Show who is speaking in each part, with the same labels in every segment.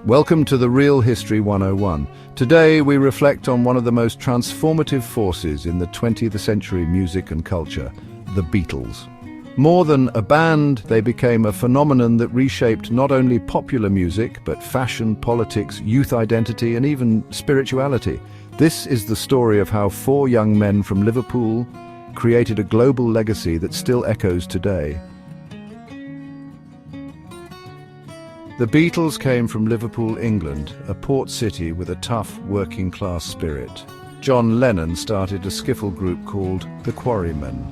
Speaker 1: Welcome to the Real History 101. Today we reflect on one of the most transformative forces in the 20th century music and culture, the Beatles. More than a band, they became a phenomenon that reshaped not only popular music, but fashion, politics, youth identity, and even spirituality. This is the story of how four young men from Liverpool created a global legacy that still echoes today. The Beatles came from Liverpool, England, a port city with a tough working-class spirit. John Lennon started a skiffle group called the Quarrymen.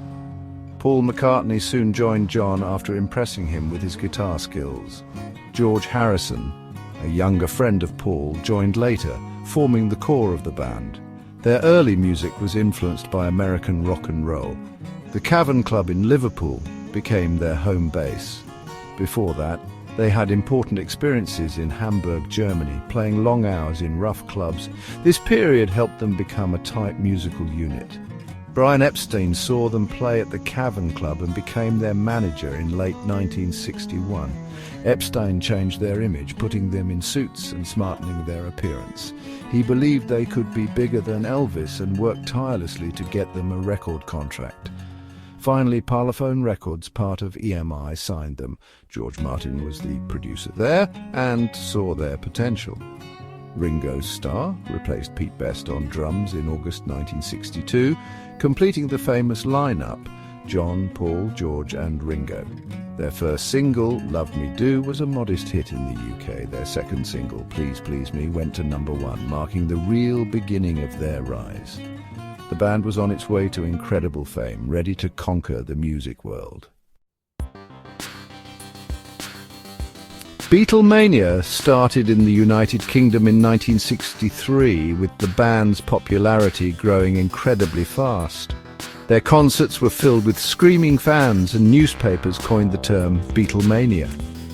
Speaker 1: Paul McCartney soon joined John after impressing him with his guitar skills. George Harrison, a younger friend of Paul, joined later, forming the core of the band. Their early music was influenced by American rock and roll. The Cavern Club in Liverpool became their home base. Before that, they had important experiences in Hamburg, Germany, playing long hours in rough clubs. This period helped them become a tight musical unit. Brian Epstein saw them play at the Cavern Club and became their manager in late 1961. Epstein changed their image, putting them in suits and smartening their appearance. He believed they could be bigger than Elvis and worked tirelessly to get them a record contract. Finally, Parlophone Records, part of EMI, signed them. George Martin was the producer there and saw their potential. Ringo Starr replaced Pete Best on drums in August 1962, completing the famous lineup: John, Paul, George and Ringo. Their first single, Love Me Do, was a modest hit in the UK. Their second single, Please Please Me, went to #1, marking the real beginning of their rise. The band was on its way to incredible fame, ready to conquer the music world. Beatlemania started in the United Kingdom in 1963, with the band's popularity growing incredibly fast. Their concerts were filled with screaming fans, and newspapers coined the term Beatlemania.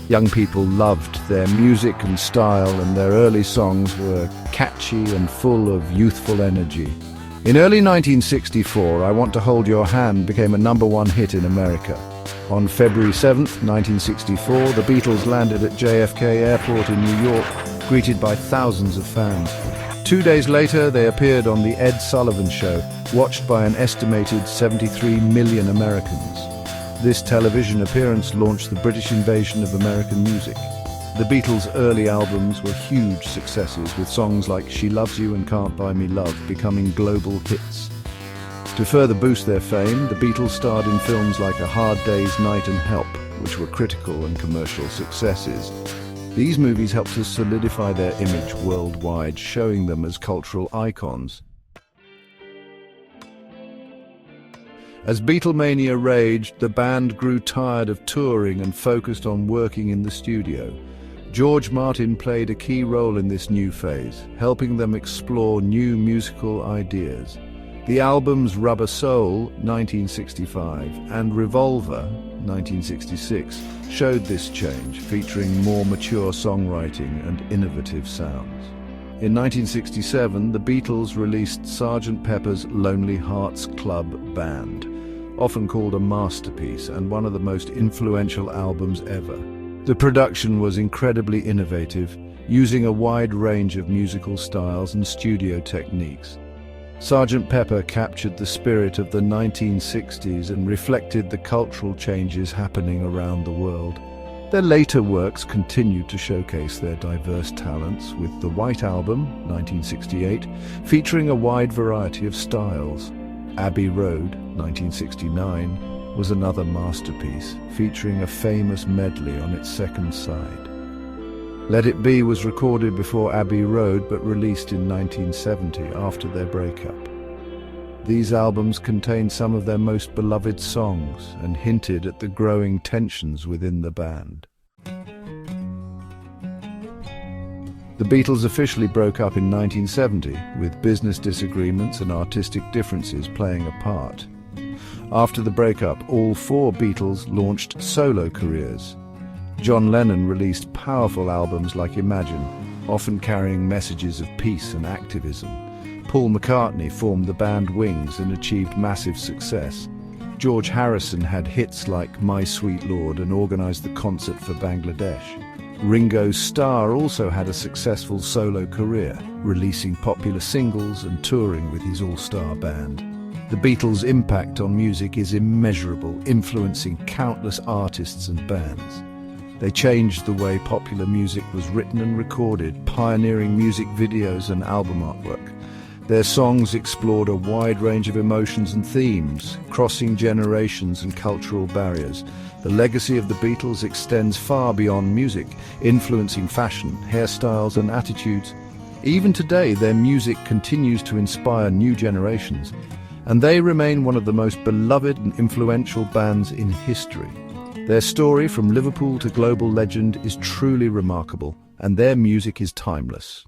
Speaker 1: Young people loved their music and style, and their early songs were catchy and full of youthful energy. In early 1964, I Want to Hold Your Hand became a #1 hit in America. On February 7, 1964, the Beatles landed at JFK Airport in New York, greeted by thousands of fans. 2 days later, they appeared on The Ed Sullivan Show, watched by an estimated 73 million Americans. This television appearance launched the British invasion of American music. The Beatles' early albums were huge successes, with songs like She Loves You and Can't Buy Me Love becoming global hits. To further boost their fame, the Beatles starred in films like A Hard Day's Night and Help, which were critical and commercial successes. These movies helped to solidify their image worldwide, showing them as cultural icons. As Beatlemania raged, the band grew tired of touring and focused on working in the studio. George Martin played a key role in this new phase, helping them explore new musical ideas. The albums Rubber Soul, 1965, and Revolver, 1966, showed this change, featuring more mature songwriting and innovative sounds. In 1967, the Beatles released Sgt. Pepper's Lonely Hearts Club Band, often called a masterpiece and one of the most influential albums ever. The production was incredibly innovative, using a wide range of musical styles and studio techniques. Sgt. Pepper captured the spirit of the 1960s and reflected the cultural changes happening around the world. Their later works continued to showcase their diverse talents, with the White Album, 1968, featuring a wide variety of styles. Abbey Road, 1969, was another masterpiece, featuring a famous medley on its second side. Let It Be was recorded before Abbey Road but released in 1970 after their breakup. These albums contained some of their most beloved songs and hinted at the growing tensions within the band. The Beatles officially broke up in 1970, with business disagreements and artistic differences playing a part. After the breakup, all four Beatles launched solo careers. John Lennon released powerful albums like Imagine, often carrying messages of peace and activism. Paul McCartney formed the band Wings and achieved massive success. George Harrison had hits like My Sweet Lord and organised the concert for Bangladesh. Ringo Starr also had a successful solo career, releasing popular singles and touring with his all-star band. The Beatles' impact on music is immeasurable, influencing countless artists and bands. They changed the way popular music was written and recorded, pioneering music videos and album artwork. Their songs explored a wide range of emotions and themes, crossing generations and cultural barriers. The legacy of the Beatles extends far beyond music, influencing fashion, hairstyles and attitudes. Even today, their music continues to inspire new generations, and they remain one of the most beloved and influential bands in history. Their story from Liverpool to global legend is truly remarkable, and their music is timeless.